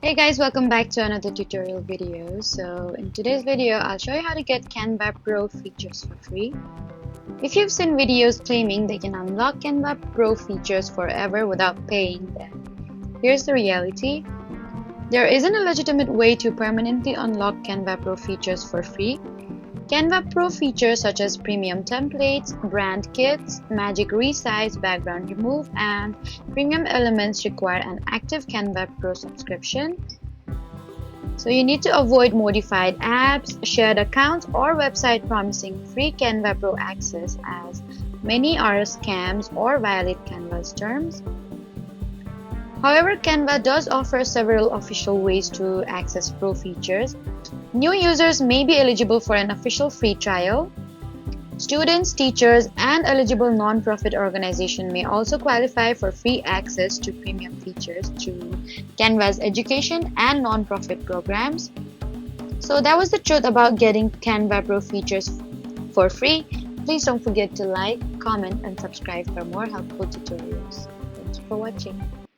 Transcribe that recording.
Hey guys, welcome back to another tutorial video. So in today's video, I'll show you how to get Canva Pro features for free. If you've seen videos claiming they can unlock Canva Pro features forever without paying them, here's the reality. There isn't a legitimate way to permanently unlock Canva Pro features for free. Canva Pro features such as premium templates, brand kits, magic resize, background remove, and premium elements require an active Canva Pro subscription. So you need to avoid modified apps, shared accounts, or website promising free Canva Pro access, as many are scams or violate Canva's terms. However, Canva does offer several official ways to access Pro features. New users may be eligible for an official free trial. Students, teachers, and eligible non-profit organizations may also qualify for free access to premium features through Canva's education and non-profit programs. So that was the truth about getting Canva Pro features for free. Please don't forget to like, comment, and subscribe for more helpful tutorials. Thank you for watching.